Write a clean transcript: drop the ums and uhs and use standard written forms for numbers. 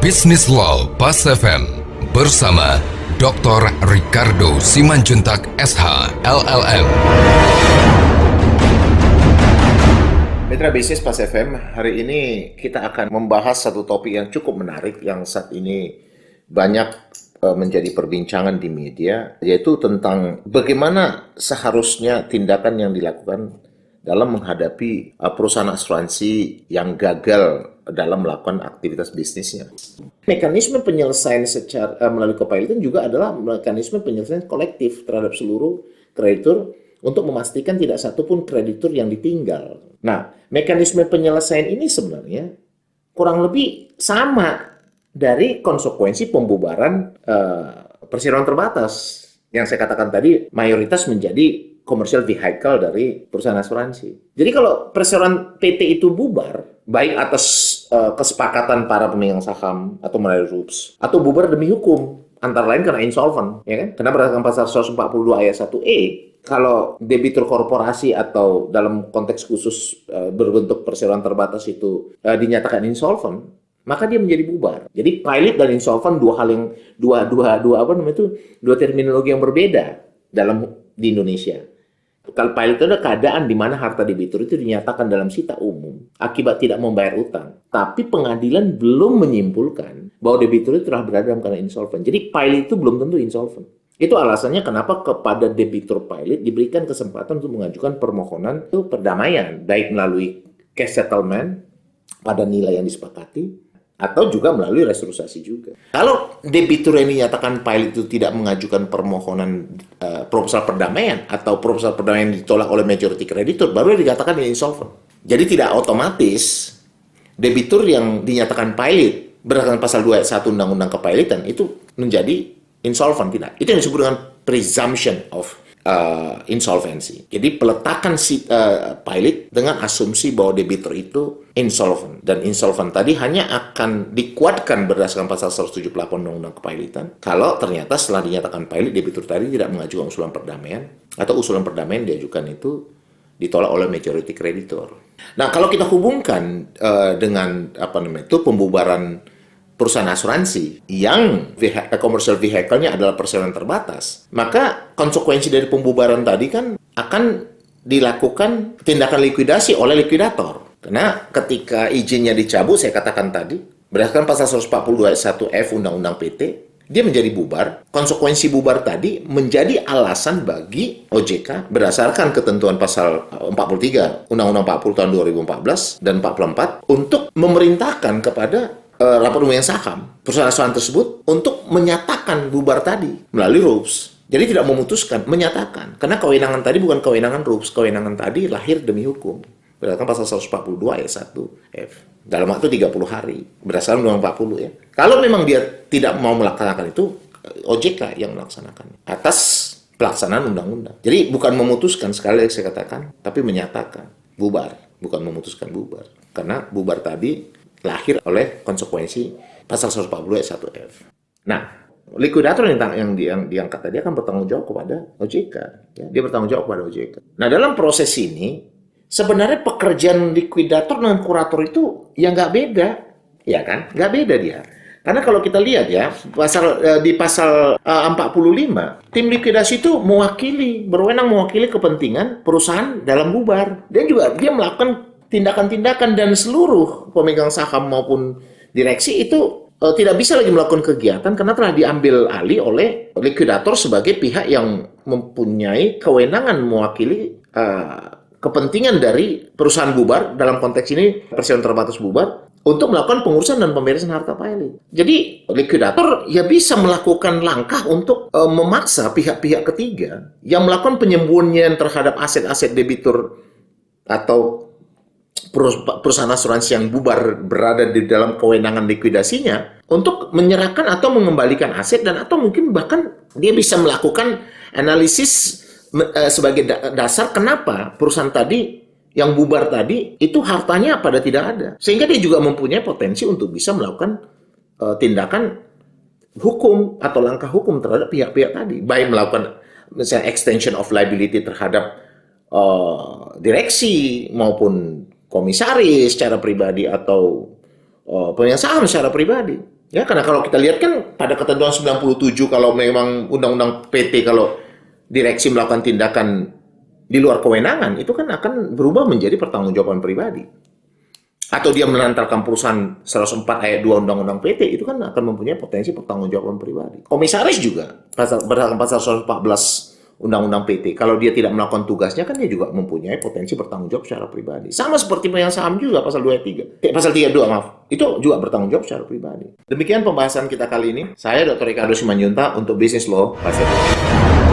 Bisnis Law Pas FM bersama Dr. Ricardo Simanjuntak SH LLM. Mitra Bisnis Pas FM, hari ini kita akan membahas satu topik yang cukup menarik yang saat ini banyak menjadi perbincangan di media, yaitu tentang bagaimana seharusnya tindakan yang dilakukan dalam menghadapi perusahaan asuransi yang gagal dalam melakukan aktivitas bisnisnya. Mekanisme penyelesaian secara melalui copiloting juga adalah mekanisme penyelesaian kolektif terhadap seluruh kreditur untuk memastikan tidak satu pun kreditur yang ditinggal. Nah, mekanisme penyelesaian ini sebenarnya kurang lebih sama dari konsekuensi pembubaran perseroan terbatas yang saya katakan tadi mayoritas menjadi commercial vehicle dari perusahaan asuransi. Jadi kalau perseroan PT itu bubar, baik atas kesepakatan para pemegang saham atau melalui RUPS, atau bubar demi hukum, antara lain karena insolvent, ya kan? Karena berdasarkan pasal 142 ayat 1E, kalau debitur korporasi atau dalam konteks khusus berbentuk perseroan terbatas itu dinyatakan insolvent, maka dia menjadi bubar. Jadi pilot dan insolvent dua terminologi yang berbeda di Indonesia. Kalau pilot itu ada keadaan di mana harta debitur itu dinyatakan dalam sita umum akibat tidak membayar utang, tapi pengadilan belum menyimpulkan bahwa debitur itu telah berada dalam keadaan insolvent. Jadi pilot itu belum tentu insolvent. Itu alasannya kenapa kepada debitur pilot diberikan kesempatan untuk mengajukan permohonan itu perdamaian, baik melalui cash settlement pada nilai yang disepakati, atau juga melalui restrukturisasi juga. Kalau debitur yang dinyatakan pilot itu tidak mengajukan permohonan proposal perdamaian atau proposal perdamaian ditolak oleh majority kreditur, baru dikatakan insolvent. Jadi tidak otomatis debitur yang dinyatakan pilot berdasarkan pasal 2 ayat 1 Undang-Undang Kepilotan itu menjadi insolvent, tidak. Itu yang disebut dengan presumption of insolvency. Jadi peletakan pilot dengan asumsi bahwa debitur itu insolvent. Dan insolvent tadi hanya akan dikuatkan berdasarkan pasal 178 Undang-Undang Kepilotan kalau ternyata setelah dinyatakan pilot, debitur tadi tidak mengajukan usulan perdamaian atau usulan perdamaian diajukan itu ditolak oleh majority kreditor. Nah, kalau kita hubungkan dengan pembubaran perusahaan asuransi yang commercial vehicle-nya adalah perseroan terbatas, maka konsekuensi dari pembubaran tadi kan akan dilakukan tindakan likuidasi oleh likuidator. Karena ketika izinnya dicabut, saya katakan tadi, berdasarkan pasal 142 ayat 1F Undang-Undang PT, dia menjadi bubar. Konsekuensi bubar tadi menjadi alasan bagi OJK berdasarkan ketentuan pasal 43 Undang-Undang 40 tahun 2014 dan 44 untuk memerintahkan kepada laporan pemegang saham perusahaan asuransi tersebut untuk menyatakan bubar tadi melalui RUPS. Jadi tidak memutuskan, menyatakan. Karena kewenangan tadi bukan kewenangan RUPS, kewenangan tadi lahir demi hukum. Berdasarkan pasal 142 ayat 1F. Dalam waktu 30 hari. Berdasarkan Undang-Undang 40 ya. Kalau memang dia tidak mau melaksanakan itu, OJK yang melaksanakan. Atas pelaksanaan undang-undang. Jadi bukan memutuskan, sekali lagi saya katakan, tapi menyatakan bubar. Bukan memutuskan bubar. Karena bubar tadi lahir oleh konsekuensi pasal 142 ayat 1F. Nah, likuidator yang diangkat tadi akan bertanggung jawab kepada OJK. Ya, dia bertanggung jawab kepada OJK. Nah, dalam proses ini, sebenarnya pekerjaan likuidator dengan kurator itu ya nggak beda. Ya kan? Nggak beda dia. Karena kalau kita lihat ya, di pasal 45, tim likuidasi itu berwenang mewakili kepentingan perusahaan dalam bubar. Dan juga dia melakukan tindakan-tindakan dan seluruh pemegang saham maupun direksi itu tidak bisa lagi melakukan kegiatan karena telah diambil alih oleh likuidator sebagai pihak yang mempunyai kewenangan mewakili kepentingan dari perusahaan bubar, dalam konteks ini perseroan terbatas bubar, untuk melakukan pengurusan dan pemberesan harta pilot. Jadi likuidator ya bisa melakukan langkah untuk memaksa pihak-pihak ketiga yang melakukan penyembunyian terhadap aset-aset debitur atau perusahaan asuransi yang bubar berada di dalam kewenangan likuidasinya untuk menyerahkan atau mengembalikan aset dan atau mungkin bahkan dia bisa melakukan analisis sebagai dasar kenapa perusahaan tadi yang bubar tadi itu hartanya pada tidak ada, sehingga dia juga mempunyai potensi untuk bisa melakukan tindakan hukum atau langkah hukum terhadap pihak-pihak tadi, baik melakukan misalnya extension of liability terhadap direksi maupun komisaris secara pribadi atau pemegang saham secara pribadi. Ya, karena kalau kita lihat kan pada ketentuan 97 kalau memang undang-undang PT kalau direksi melakukan tindakan di luar kewenangan itu kan akan berubah menjadi pertanggungjawaban pribadi. Atau dia menantarkan perusahaan 104 ayat 2 Undang-Undang PT itu kan akan mempunyai potensi pertanggungjawaban pribadi. Komisaris juga berdasarkan pasal 114 Undang-Undang PT, kalau dia tidak melakukan tugasnya kan dia juga mempunyai potensi bertanggung jawab secara pribadi. Sama seperti pemegang saham juga pasal 23. Pasal 32 maaf. Itu juga bertanggung jawab secara pribadi. Demikian pembahasan kita kali ini. Saya Dr. Ricardo Simanjuntak untuk Business Law Pacific.